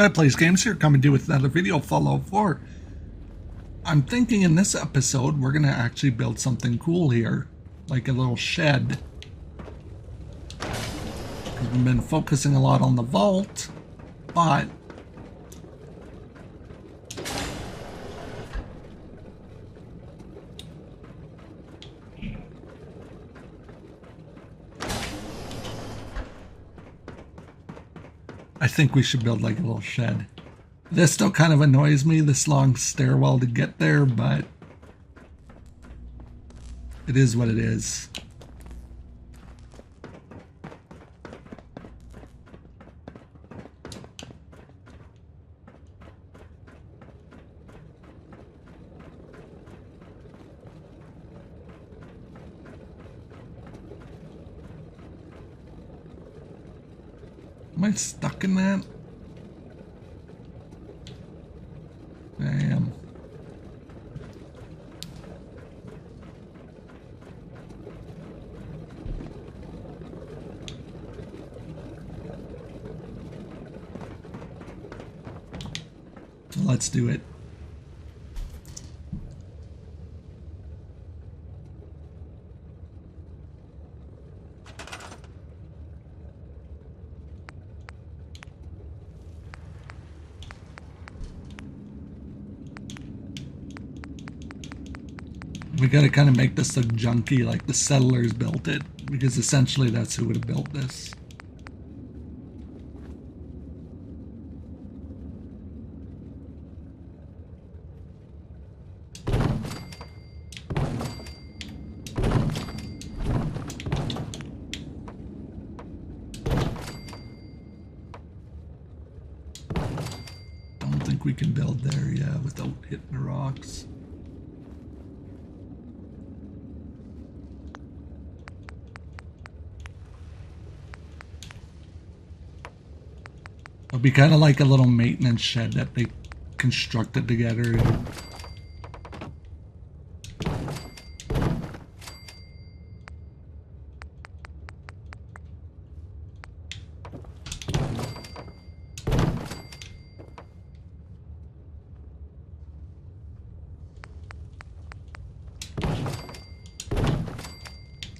Ted Plays Games here, coming to you with another video, Fallout 4. I'm thinking in this episode, we're going to actually build something cool here. Like a little shed. We've been focusing a lot on the vault, but I think we should build like a little shed. This still kind of annoys me, this long stairwell to get there, but it is what it is. Am I stuck in that? I am. Let's do it. We gotta kind of make this look junky, like the settlers built it, because essentially that's who would have built this. Don't think we can build there, yeah, without hitting the rocks. It'll be kind of like a little maintenance shed that they constructed together.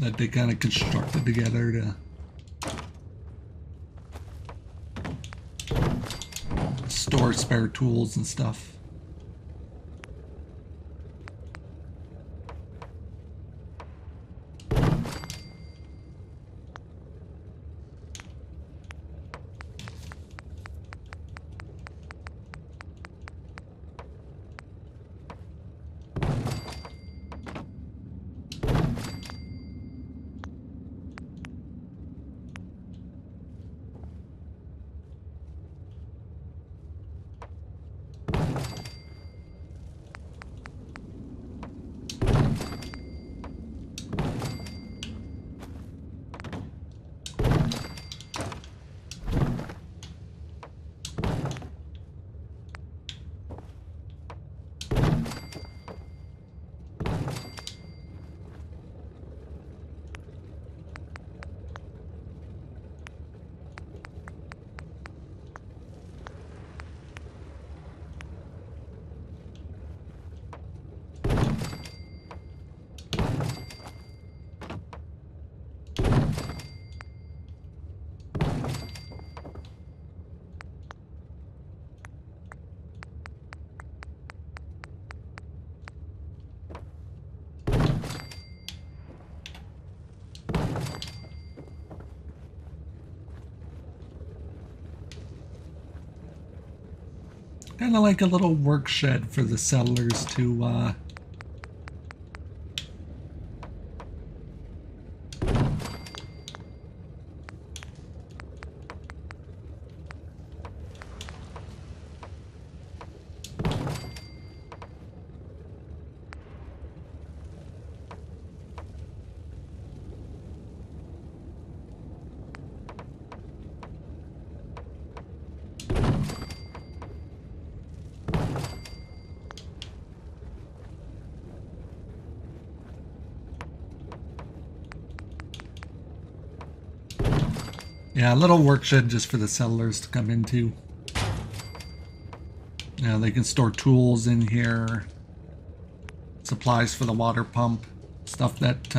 That they kind of constructed together to store spare tools and stuff. Kind of like a little work shed for the settlers to yeah, a little work shed just for the settlers to come into. Yeah, they can store tools in here, supplies for the water pump, stuff that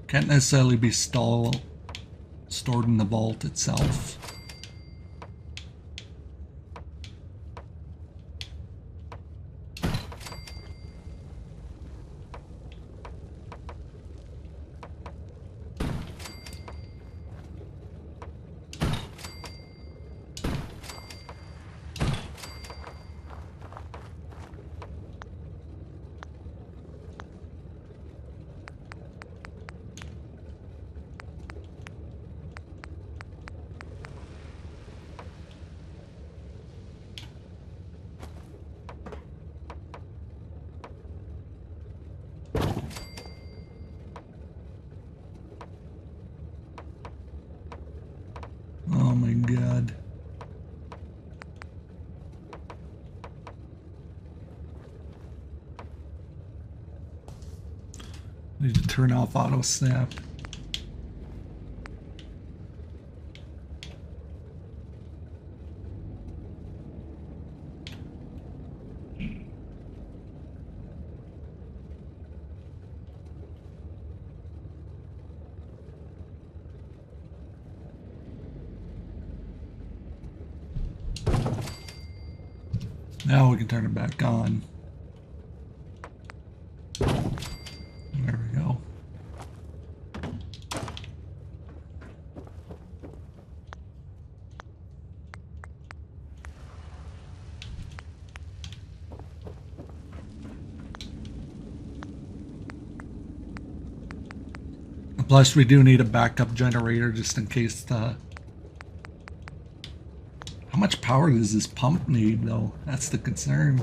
can't necessarily be stored in the vault itself. Oh my god. Need to turn off auto snap. Now we can turn it back on. There we go. Plus, we do need a backup generator just in case the... How much power does this pump need, though? That's the concern.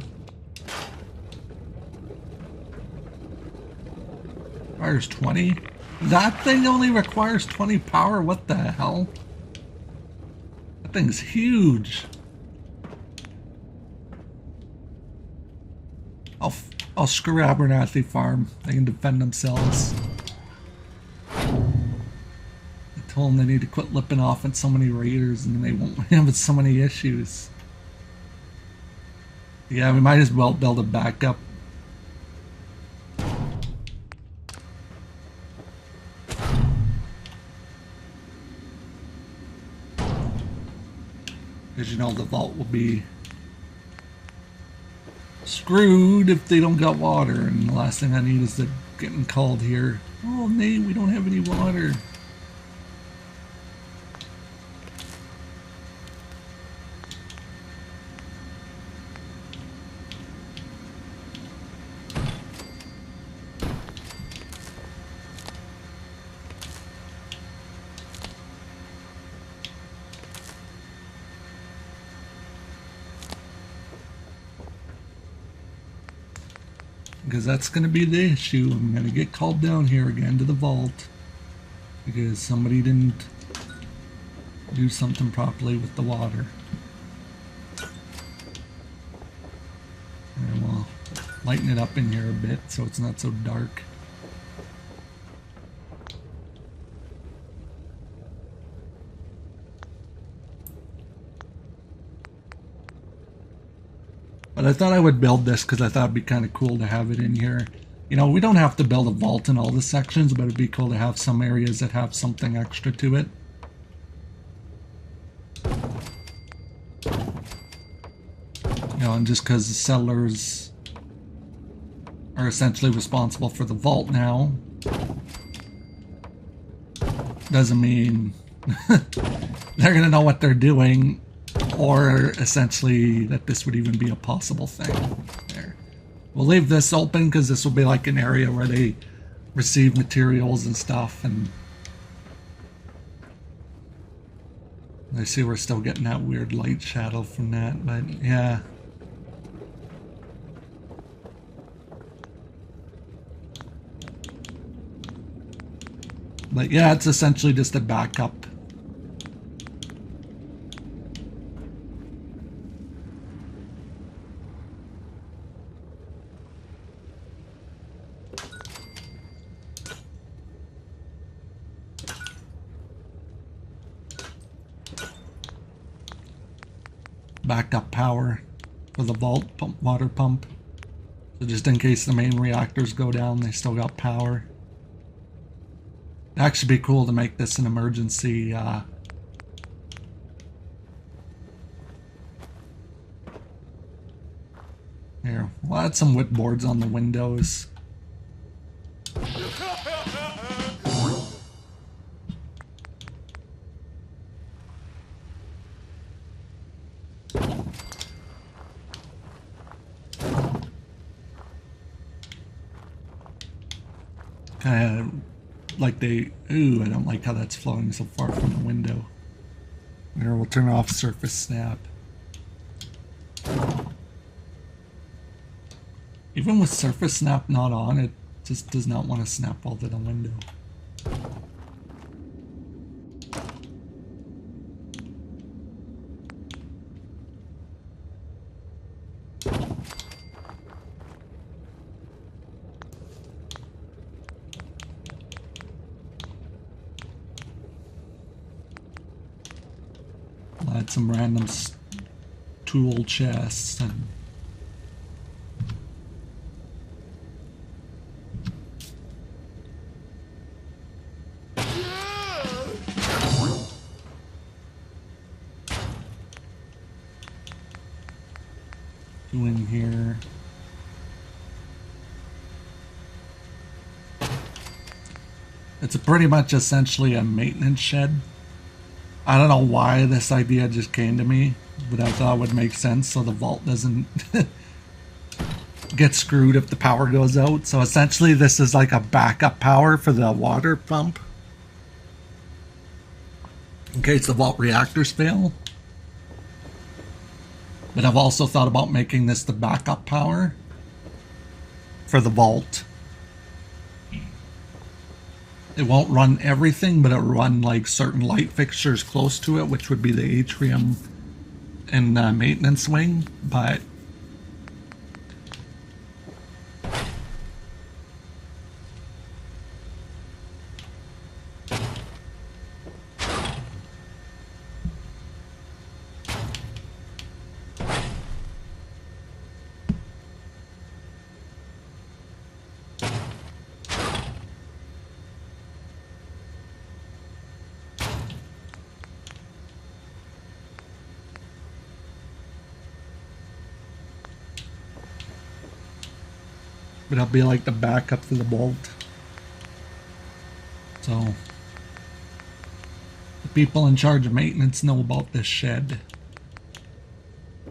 Requires 20? That thing only requires 20 power? What the hell? That thing's huge. I'll screw Abernathy Farm. They can defend themselves. I told them they need to quit lipping off at so many raiders and they won't have so many issues. Yeah, we might as well build a backup. Because you know the vault will be screwed if they don't got water, and the last thing I need is them getting called here. Oh Nate, we don't have any water. Because that's going to be the issue. I'm going to get called down here again to the vault because somebody didn't do something properly with the water. And we'll lighten it up in here a bit so it's not so dark. But I thought I would build this because I thought it'd be kind of cool to have it in here. You know, we don't have to build a vault in all the sections, but it'd be cool to have some areas that have something extra to it. You know, and just because the settlers are essentially responsible for the vault now, doesn't mean they're going to know what they're doing. Or essentially that this would even be a possible thing. There. We'll leave this open because this will be like an area where they receive materials and stuff, and I see we're still getting that weird light shadow from that, but yeah. But yeah, it's essentially just a backup. backup power for the vault pump, water pump. So just in case the main reactors go down, they still got power. It'd actually be cool to make this an emergency here, we'll add some wood boards on the windows. Kind of like they... Ooh, I don't like how that's flowing so far from the window. Here, we'll turn off surface snap. Even with surface snap not on, it just does not want to snap all to the window. I'll add some random tool chests and in here. It's pretty much essentially a maintenance shed. I don't know why this idea just came to me, but I thought it would make sense so the vault doesn't get screwed if the power goes out. So essentially this is like a backup power for the water pump in case the vault reactors fail. But I've also thought about making this the backup power for the vault. It won't run everything, but it'll run like certain light fixtures close to it, which would be the atrium and maintenance wing. But it'll be like the backup to the vault. So the people in charge of maintenance know about this shed.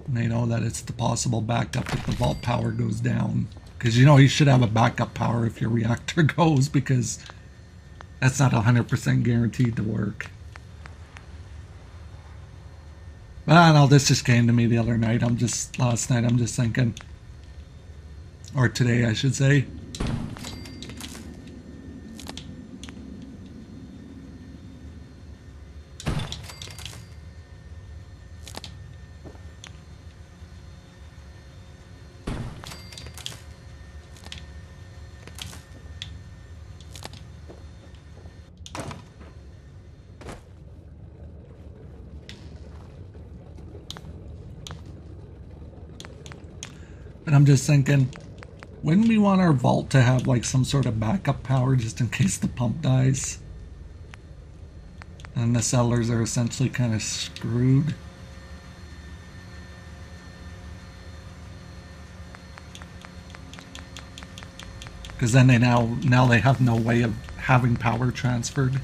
And they know that it's the possible backup if the vault power goes down. Because you know you should have a backup power if your reactor goes, because that's not 100% guaranteed to work. But I don't know, this just came to me the other night. Last night I'm just thinking, or today I should say. But I'm just thinking, wouldn't we want our vault to have like some sort of backup power just in case the pump dies? And the settlers are essentially kind of screwed. Because then they now they have no way of having power transferred.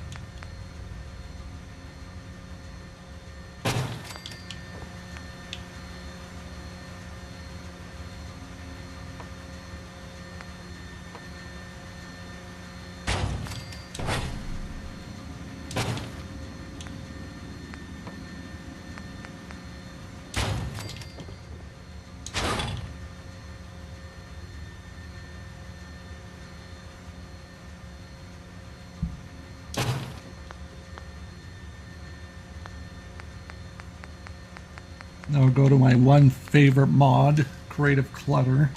Now we'll go to my one favorite mod, Creative Clutter.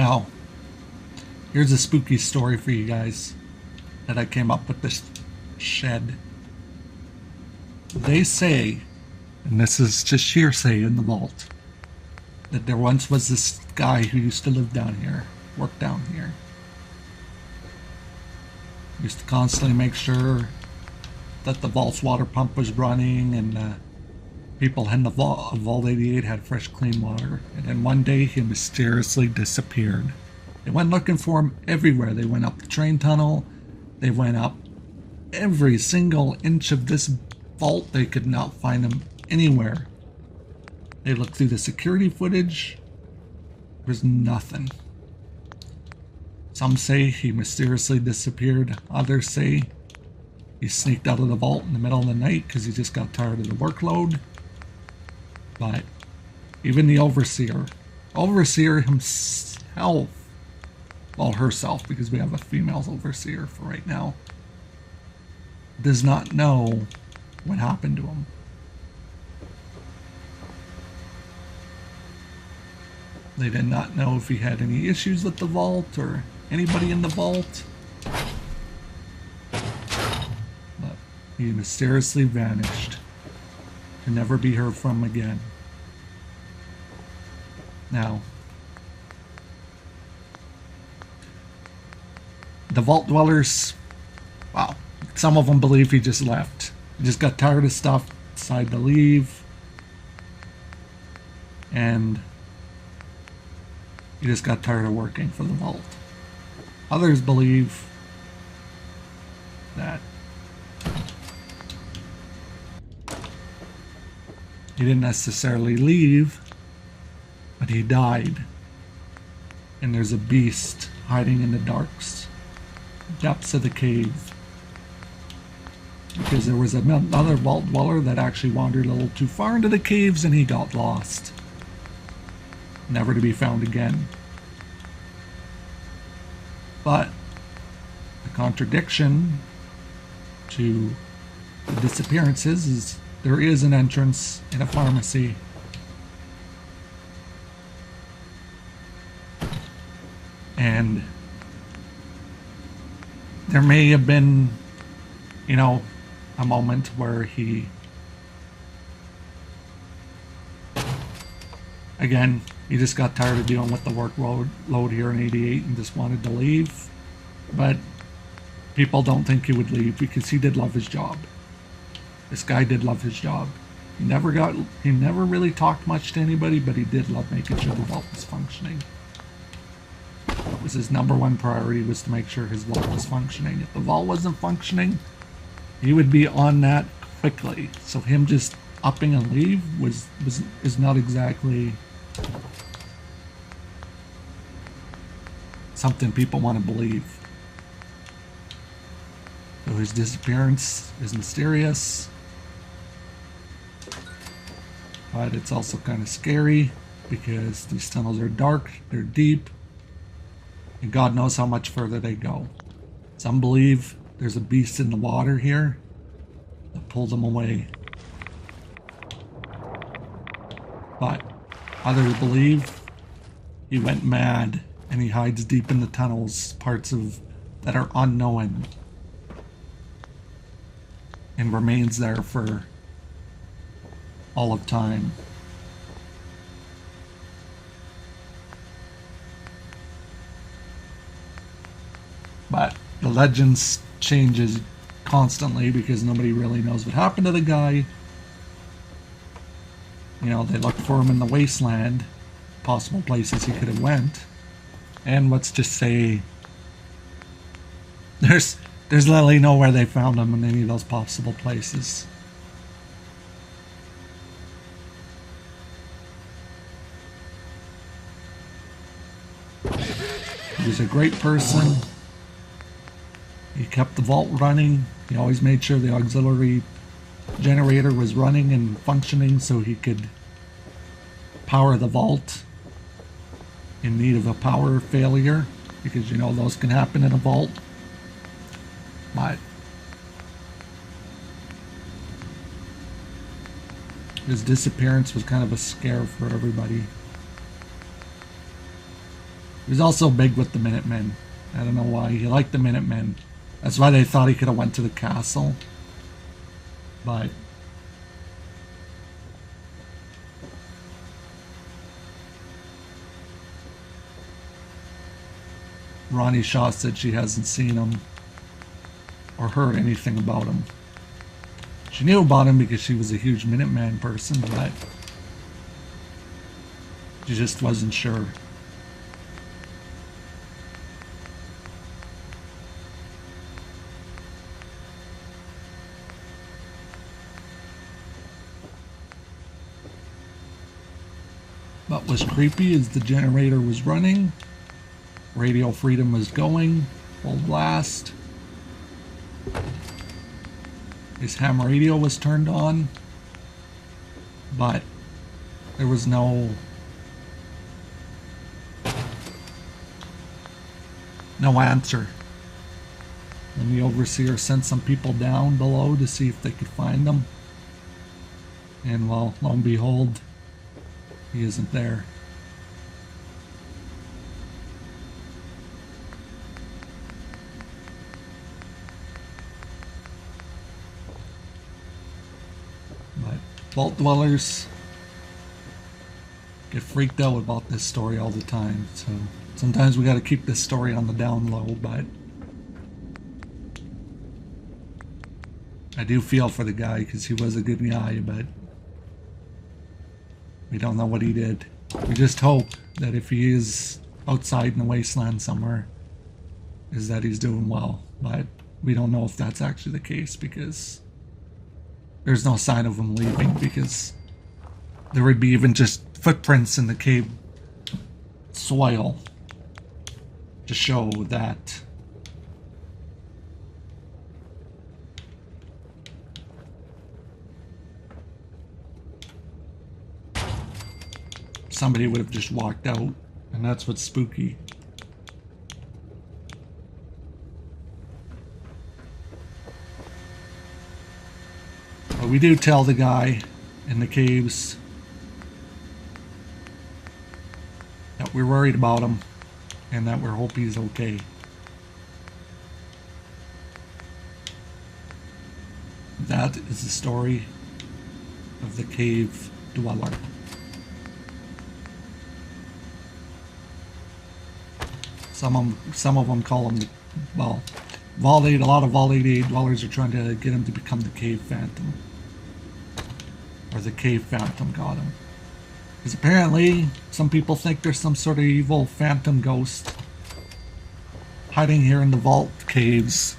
Now, here's a spooky story for you guys that I came up with this shed. They say, and this is just hearsay in the vault, that there once was this guy who used to live down here, work down here. Used to constantly make sure that the vault's water pump was running and people in the Vault 88 had fresh, clean water. And then one day he mysteriously disappeared. They went looking for him everywhere. They went up the train tunnel. They went up every single inch of this vault. They could not find him anywhere. They looked through the security footage. There's nothing. Some say he mysteriously disappeared. Others say he sneaked out of the vault in the middle of the night because he just got tired of the workload. But even the overseer himself, well, herself, because we have a female overseer for right now, does not know what happened to him. They did not know if he had any issues with the vault or anybody in the vault. But he mysteriously vanished to never be heard from again. Now, the vault dwellers, wow, some of them believe he just left. He just got tired of stuff, decided to leave, and he just got tired of working for the vault. Others believe that he didn't necessarily leave, but he died. And there's a beast hiding in the depths of the cave. Because there was another vault dweller that actually wandered a little too far into the caves and he got lost. Never to be found again. But the contradiction to the disappearances is there is an entrance in a pharmacy. And there may have been, you know, a moment where he, again, he just got tired of dealing with the workload here in 88 and just wanted to leave. But people don't think he would leave because he did love his job. This guy did love his job. He never really talked much to anybody, but he did love making sure the vault was functioning. That was his number one priority, was to make sure his vault was functioning. If the vault wasn't functioning, he would be on that quickly. So him just upping and leave is not exactly something people want to believe. So his disappearance is mysterious, but it's also kind of scary because these tunnels are dark, they're deep, and God knows how much further they go. Some believe there's a beast in the water here that pulled them away. But others believe he went mad and he hides deep in the tunnels, parts of that are unknown, and remains there for all of time. But the legends changes constantly because nobody really knows what happened to the guy. You know, they looked for him in the wasteland, possible places he could have went. And let's just say there's literally nowhere they found him in any of those possible places. He was a great person. He kept the vault running. He always made sure the auxiliary generator was running and functioning so he could power the vault in need of a power failure, because you know those can happen in a vault. But his disappearance was kind of a scare for everybody. He was also big with the Minutemen. I don't know why. He liked the Minutemen. That's why they thought he could have went to the castle. But Ronnie Shaw said she hasn't seen him or heard anything about him. She knew about him because she was a huge Minuteman person, but she just wasn't sure. What was creepy is the generator was running, Radio Freedom was going, full blast. His ham radio was turned on, but there was no answer. And the overseer sent some people down below to see if they could find them. And well, lo and behold, he isn't there. But Vault Dwellers get freaked out about this story all the time, so sometimes we gotta keep this story on the down low, but I do feel for the guy because he was a good guy, but we don't know what he did. We just hope that if he is outside in the wasteland somewhere, is that he's doing well, but we don't know if that's actually the case because there's no sign of him leaving, because there would be even just footprints in the cave soil to show that somebody would have just walked out, and that's what's spooky. But we do tell the guy in the caves that we're worried about him and that we hope he's okay. That is the story of the cave dweller. Some of them call him, well, Vault 8, a lot of Vault 88 dwellers are trying to get him to become the Cave Phantom. Or the Cave Phantom got him. Because apparently, some people think there's some sort of evil phantom ghost hiding here in the vault caves,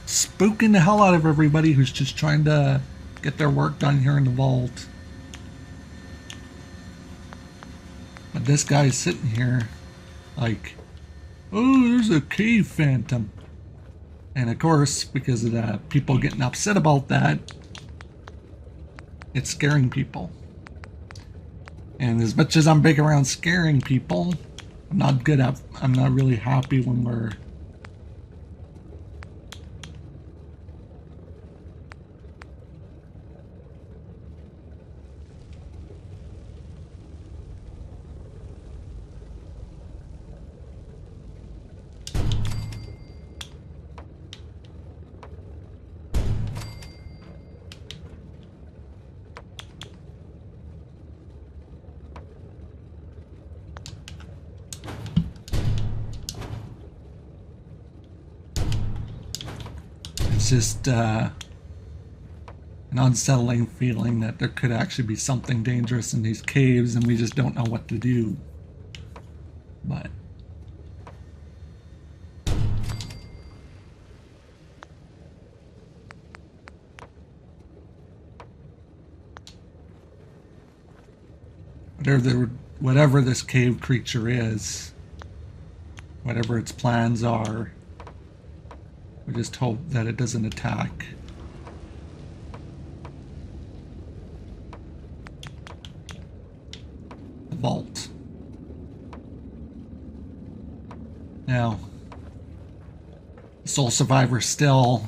spooking the hell out of everybody who's just trying to get their work done here in the vault. But this guy's sitting here like, oh, there's a cave phantom. And of course, because of the people getting upset about that, it's scaring people. And as much as I'm big around scaring people, I'm not really happy when we're just an unsettling feeling that there could actually be something dangerous in these caves and we just don't know what to do. But whatever this cave creature is, whatever its plans are, we just hope that it doesn't attack. The vault. Now, Soul Survivor still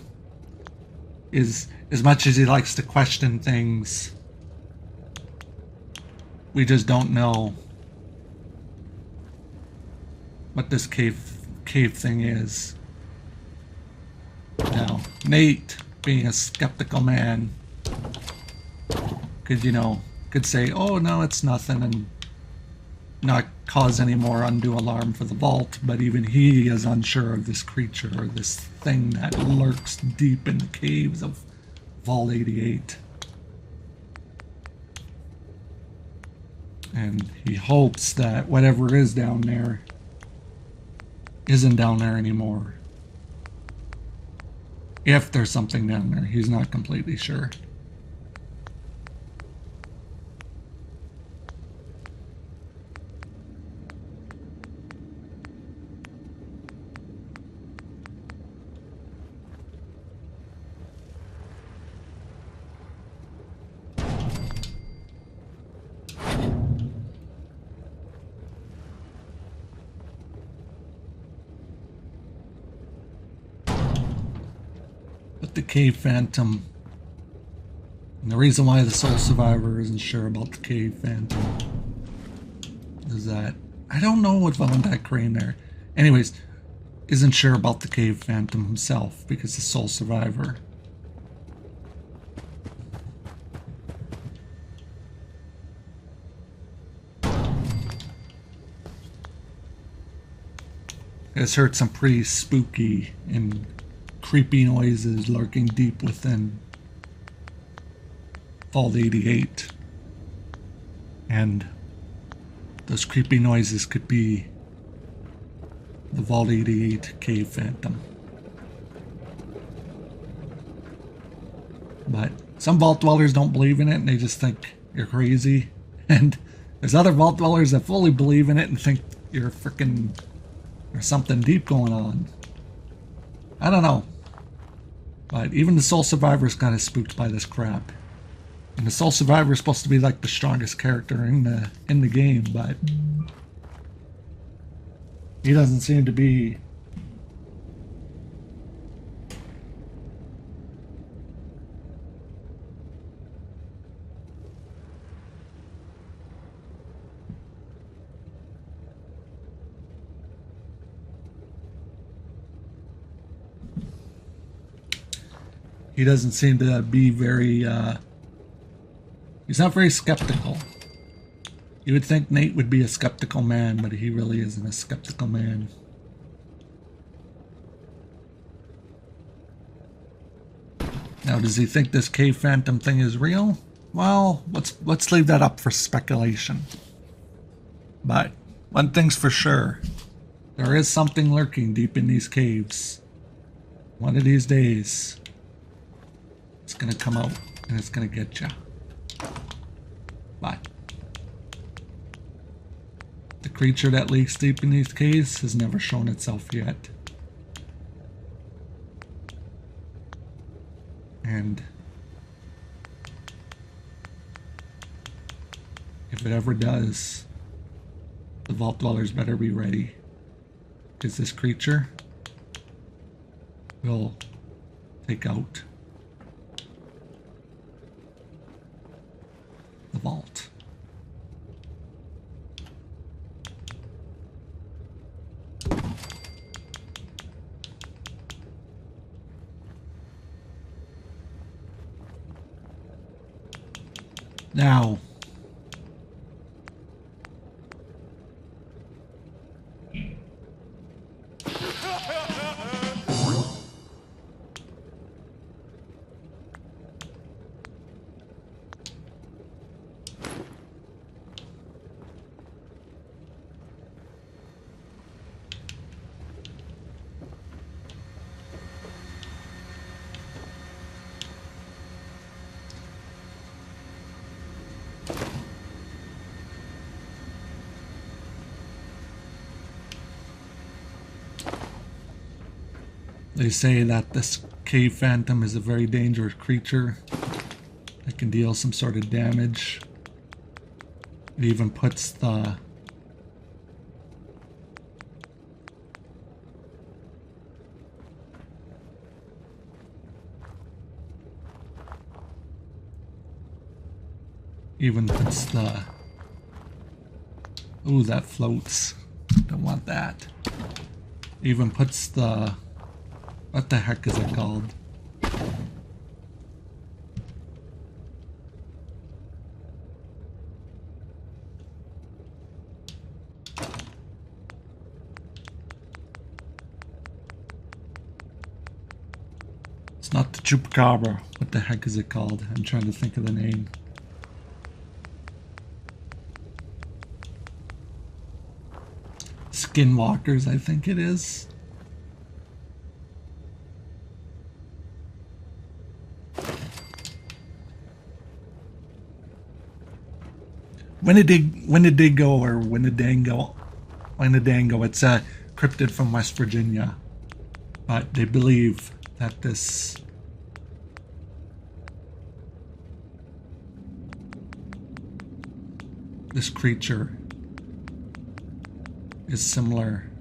is, as much as he likes to question things, we just don't know what this cave thing is. Now, Nate, being a skeptical man, could, you know, could say, oh no, it's nothing, and not cause any more undue alarm for the vault, but even he is unsure of this creature, or this thing that lurks deep in the caves of Vault 88. And he hopes that whatever is down there isn't down there anymore. If there's something down there, he's not completely sure. The cave phantom, and the reason why the soul survivor isn't sure about the cave phantom is that, I don't know what found that crane there, anyways, isn't sure about the cave phantom himself, because the soul survivor has heard some pretty spooky and creepy noises lurking deep within Vault 88. And those creepy noises could be the Vault 88 cave phantom. But some vault dwellers don't believe in it and they just think you're crazy. And there's other vault dwellers that fully believe in it and think you're freaking, there's something deep going on. I don't know. But even the soul survivor's kind of spooked by this crap. And the soul survivor is supposed to be like the strongest character in the game, but he doesn't seem to be. He doesn't seem to be very, he's not very skeptical. You would think Nate would be a skeptical man, but he really isn't a skeptical man. Now, does he think this cave phantom thing is real? Well, let's leave that up for speculation. But one thing's for sure. There is something lurking deep in these caves. One of these days, it's gonna come out and it's gonna get you. But the creature that leaks deep in these caves has never shown itself yet. And if it ever does, the vault dwellers better be ready, because this creature will take out the vault. Now, they say that this cave phantom is a very dangerous creature that can deal some sort of damage. It even puts the ooh, that floats. Don't want that. Even puts the... What the heck is it called? It's not the chupacabra. What the heck is it called? I'm trying to think of the name. Skinwalkers, I think it is. Wendigo or Wendigo. It's a cryptid from West Virginia, but they believe that this creature is similar.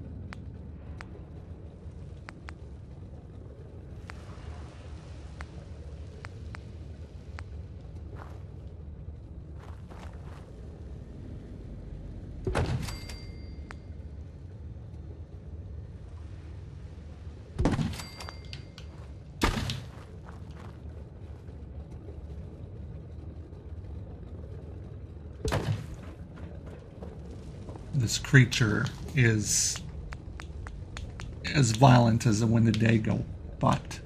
This creature is as violent as a Wendigo, but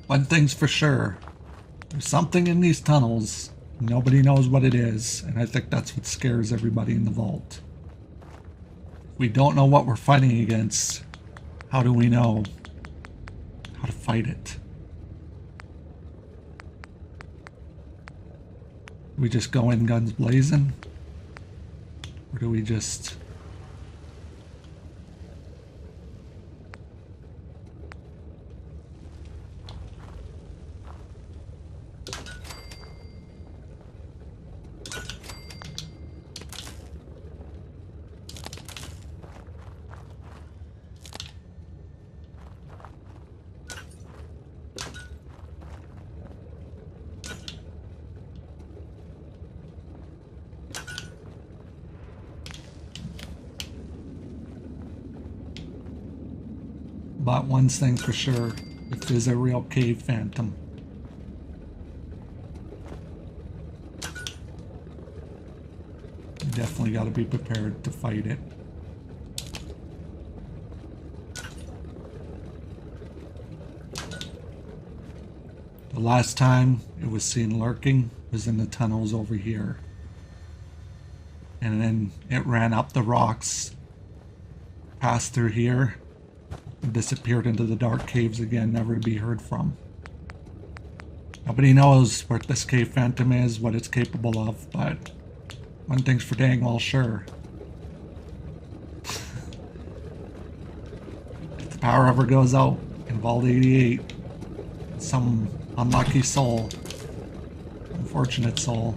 one thing's for sure, there's something in these tunnels. Nobody knows what it is, and I think that's what scares everybody in the vault. If we don't know what we're fighting against, how do we know how to fight it? Do we just go in guns blazing? Or do we just... But one thing's for sure, if there's a real cave phantom, you definitely got to be prepared to fight it. The last time it was seen lurking was in the tunnels over here. And then it ran up the rocks, passed through here, and disappeared into the dark caves again, never to be heard from. Nobody knows what this cave phantom is, what it's capable of, but one thing's for dang well sure. If the power ever goes out in Vault 88, some unlucky soul, unfortunate soul,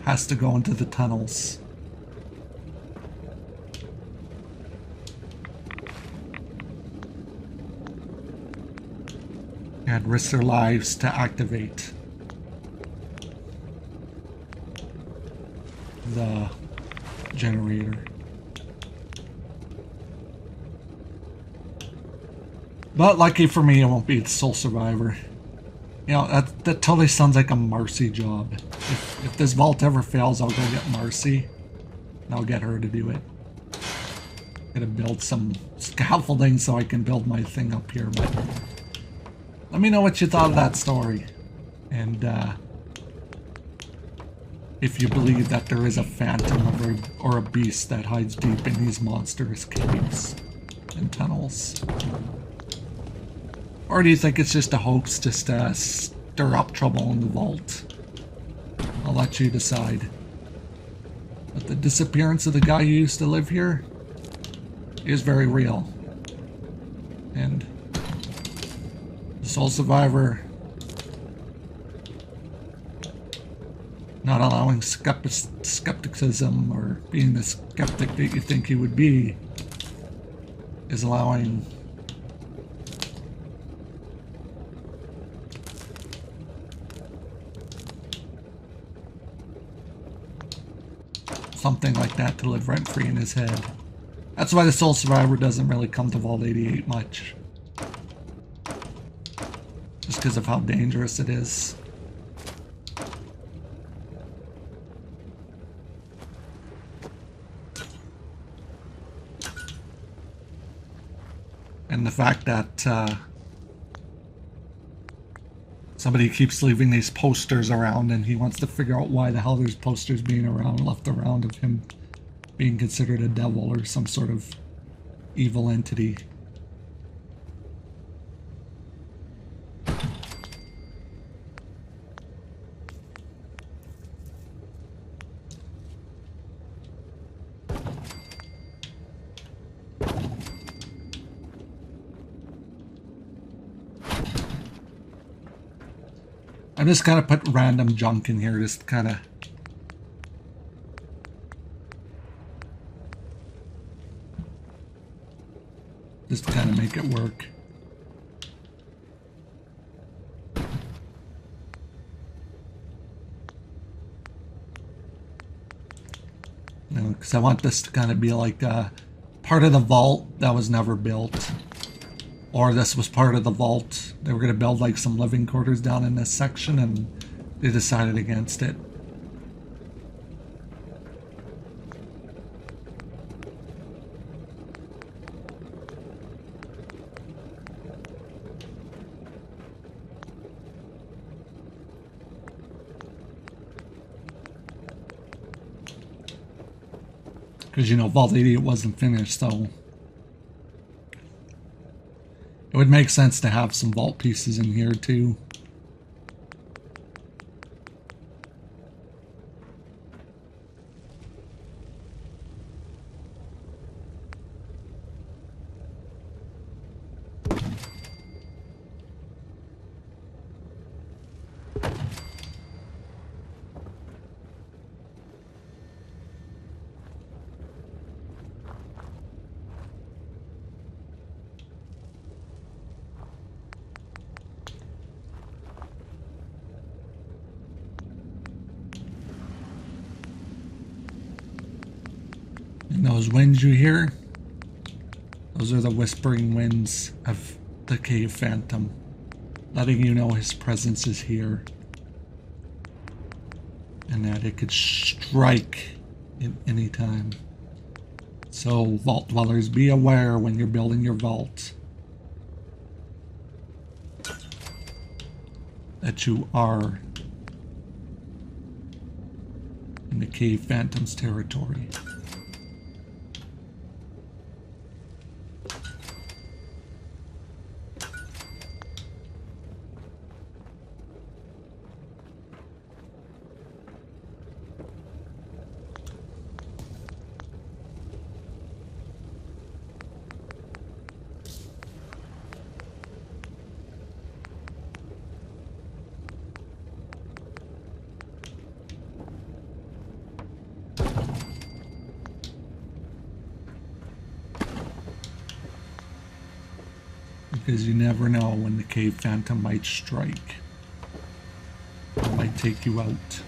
has to go into the tunnels. And risk their lives to activate the generator. But lucky for me, I won't be the sole survivor. You know, that totally sounds like a Marcy job. If this vault ever fails, I'll go get Marcy, and I'll get her to do it. Gotta build some scaffolding so I can build my thing up here, but let me know what you thought of that story. And if you believe that there is a phantom or a beast that hides deep in these monstrous caves and tunnels. Or do you think it's just a hoax just to stir up trouble in the vault? I'll let you decide. But the disappearance of the guy who used to live here is very real. And Sole survivor. Not allowing skepticism or being the skeptic that you think he would be is allowing something like that to live rent-free in his head. That's why the Sole Survivor doesn't really come to Vault 88 much. Just because of how dangerous it is. And the fact that somebody keeps leaving these posters around and he wants to figure out why the hell there's posters being left around of him being considered a devil or some sort of evil entity. I'm just gonna put random junk in here, just kind of make it work. You know, because I want this to kind of be like part of the vault that was never built. Or this was part of the vault. They were going to build like some living quarters down in this section and they decided against it. Because, you know, Vault 88 wasn't finished, so it would make sense to have some vault pieces in here too. And those winds you hear, those are the whispering winds of the Cave Phantom, letting you know his presence is here and that it could strike at any time. So, Vault Dwellers, be aware when you're building your vault that you are in the Cave Phantom's territory. Because you never know when the Cave Phantom might strike. It might take you out.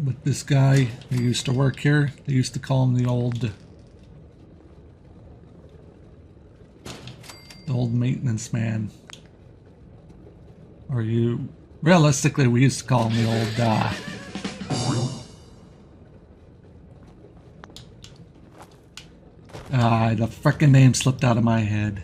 with this guy who used to work here. They used to call him the old maintenance man. Or realistically, we used to call him the old, the frickin' name slipped out of my head.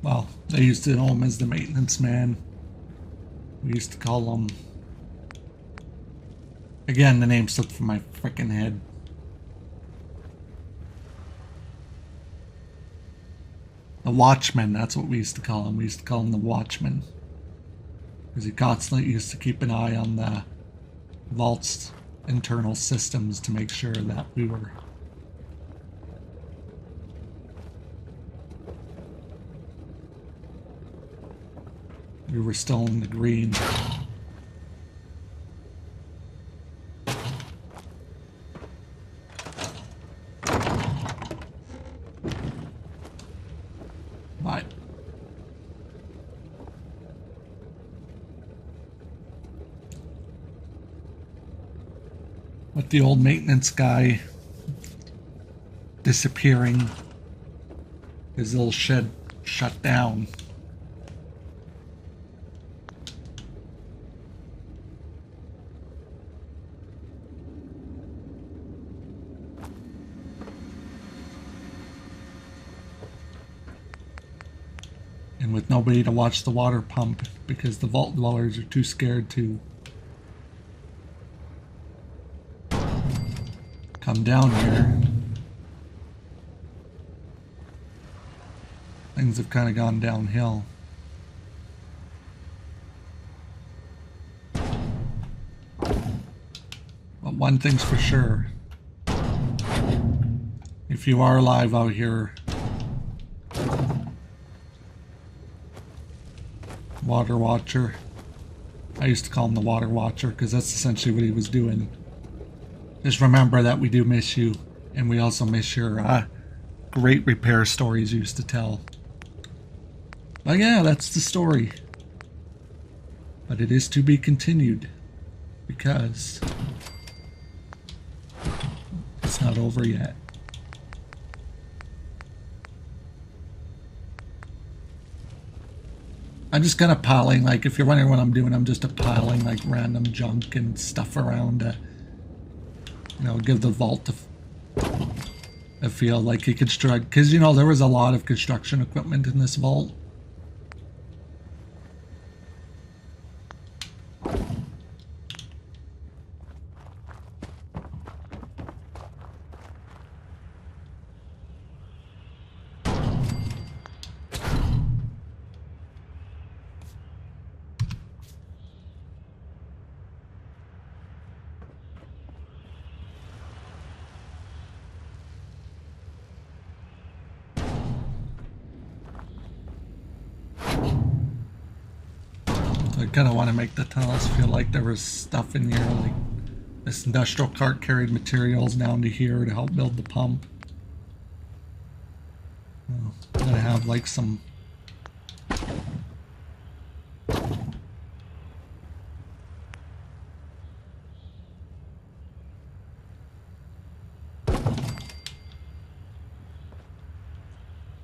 Well, they used to know him as the maintenance man. We used to call him... Again, the name slipped from my frickin' head. The Watchman, that's what we used to call him. We used to call him the Watchman. Because he constantly used to keep an eye on the vault's internal systems to make sure that we were still in the green. But with the old maintenance guy disappearing, his little shed shut down. And with nobody to watch the water pump because the vault dwellers are too scared to come down here, things have kind of gone downhill. But one thing's for sure, if you are alive out here, Water Watcher, I used to call him the Water Watcher because that's essentially what he was doing. Just remember that we do miss you, and we also miss your great repair stories you used to tell. But yeah, that's the story. But it is to be continued, because it's not over yet. I'm just kind of piling, like, if you're wondering what I'm doing, I'm just piling, like, random junk and stuff around to, you know, give the vault a feel like you construct, because, you know, there was a lot of construction equipment in this vault. I kind of want to make the tunnels feel like there was stuff in here, like this industrial cart carried materials down to here to help build the pump. I'm gonna have like some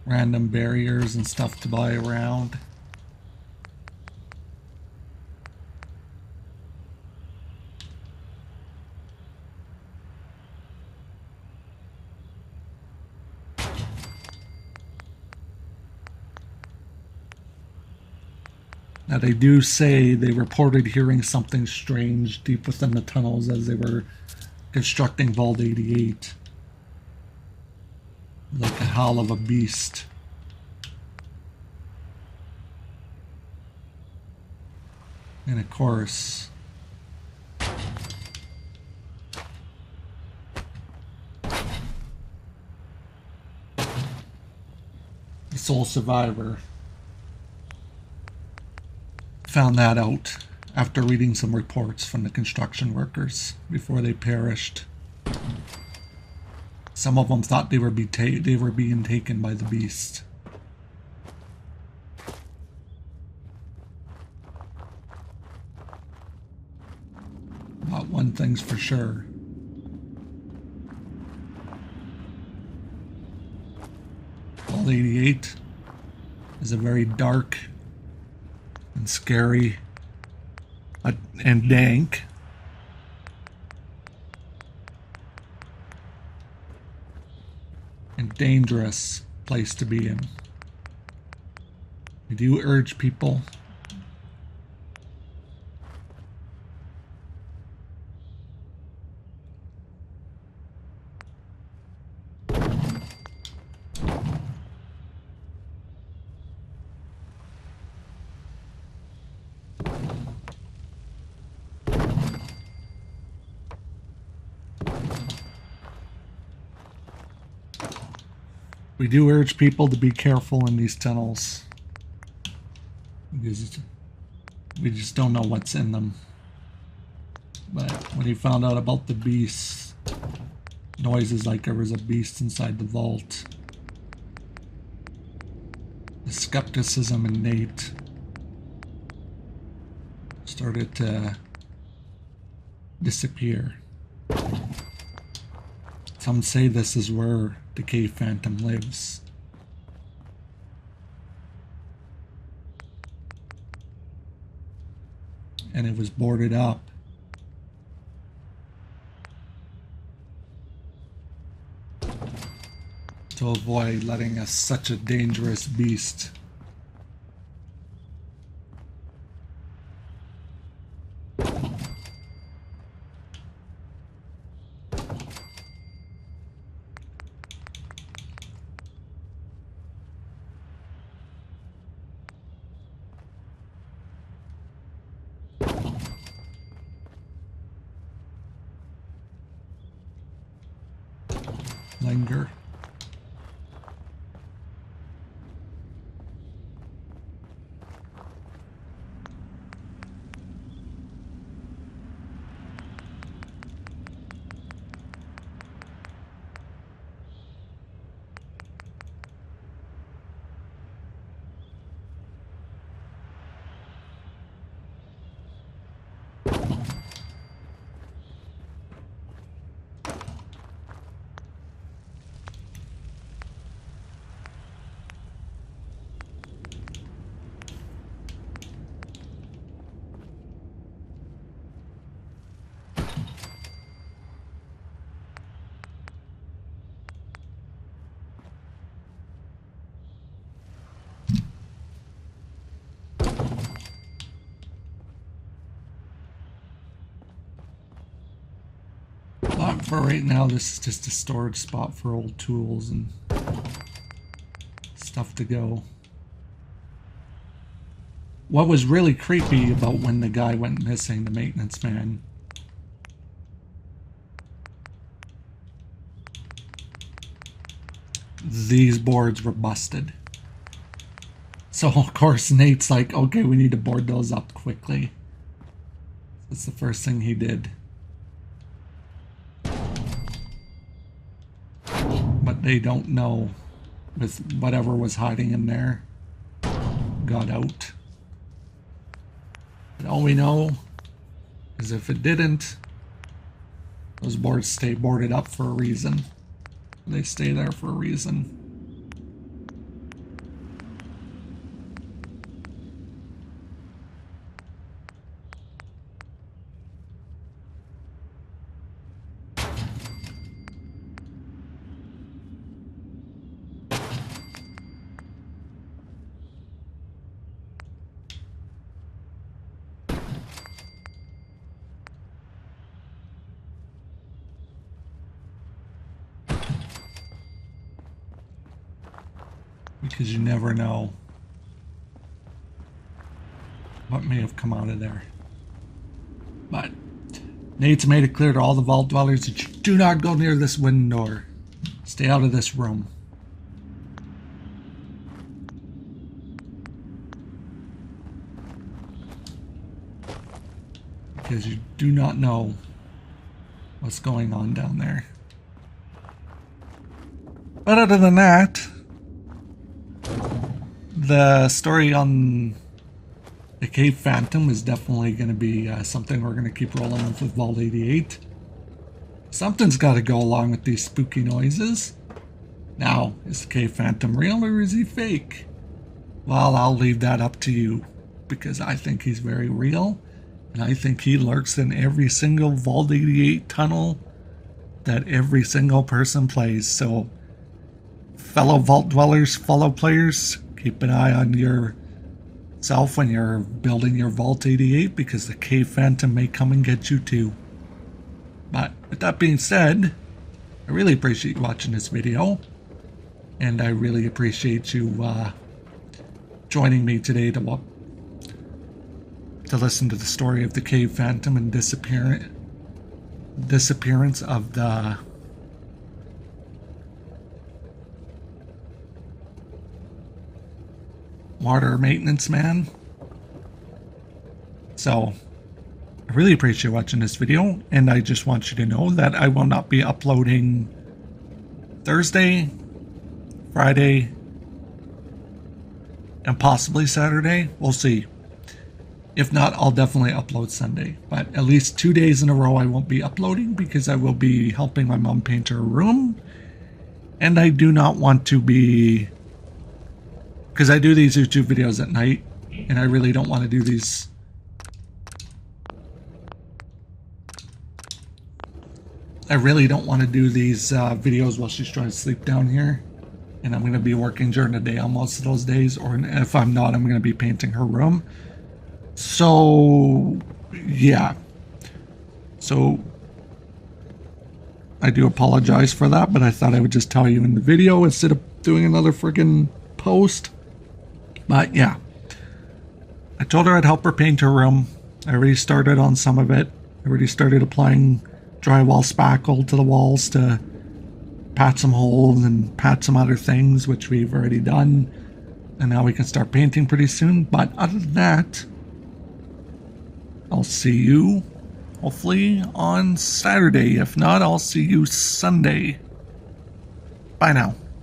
random barriers and stuff to buy around. Now they do say they reported hearing something strange deep within the tunnels as they were constructing Vault 88. Like a howl of a beast. And of course, the sole survivor found that out after reading some reports from the construction workers before they perished. Some of them thought they were being taken by the beast. But one thing's for sure. Vault 88 is a very dark and scary and dank and dangerous place to be in. We do urge people to be careful in these tunnels because we just don't know what's in them. But when he found out about the beast, noises like there was a beast inside the vault, the skepticism in Nate started to disappear. Some say this is where the Cave Phantom lives. And it was boarded up. To avoid letting such a dangerous beast linger. But for right now, this is just a storage spot for old tools and stuff to go. What was really creepy about when the guy went missing, the maintenance man, these boards were busted. So of course Nate's like, okay, we need to board those up quickly. That's the first thing he did. But they don't know with whatever was hiding in there got out. But all we know is if it didn't, those boards stay boarded up for a reason. They stay there for a reason. because you never know what may have come out of there. But Nate's made it clear to all the vault dwellers that you do not go near this window door. Stay out of this room. Because you do not know what's going on down there. But other than that, the story on the Cave Phantom is definitely going to be something we're going to keep rolling with Vault 88. Something's got to go along with these spooky noises. Now, is the Cave Phantom real or is he fake? Well, I'll leave that up to you, because I think he's very real, and I think he lurks in every single Vault 88 tunnel that every single person plays. So, fellow Vault Dwellers, fellow players, keep an eye on yourself when you're building your Vault 88, because the Cave Phantom may come and get you too. But with that being said, I really appreciate you watching this video, and I really appreciate you joining me today to listen to the story of the Cave Phantom and disappearance of the water maintenance man. So I really appreciate watching this video, and I just want you to know that I will not be uploading Thursday, Friday, and possibly Saturday. We'll see. If not, I'll definitely upload Sunday. But at least 2 days in a row I won't be uploading, because I will be helping my mom paint her room. And I do not want to be... because I do these YouTube videos at night, and I really don't want to do these... videos while she's trying to sleep down here. And I'm going to be working during the day on most of those days. Or if I'm not, I'm going to be painting her room. So, yeah. So, I do apologize for that, but I thought I would just tell you in the video instead of doing another friggin' post. But, yeah. I told her I'd help her paint her room. I already started on some of it. I already started applying drywall spackle to the walls to patch some holes and patch some other things, which we've already done. And now we can start painting pretty soon. But other than that, I'll see you hopefully on Saturday. If not, I'll see you Sunday. Bye now.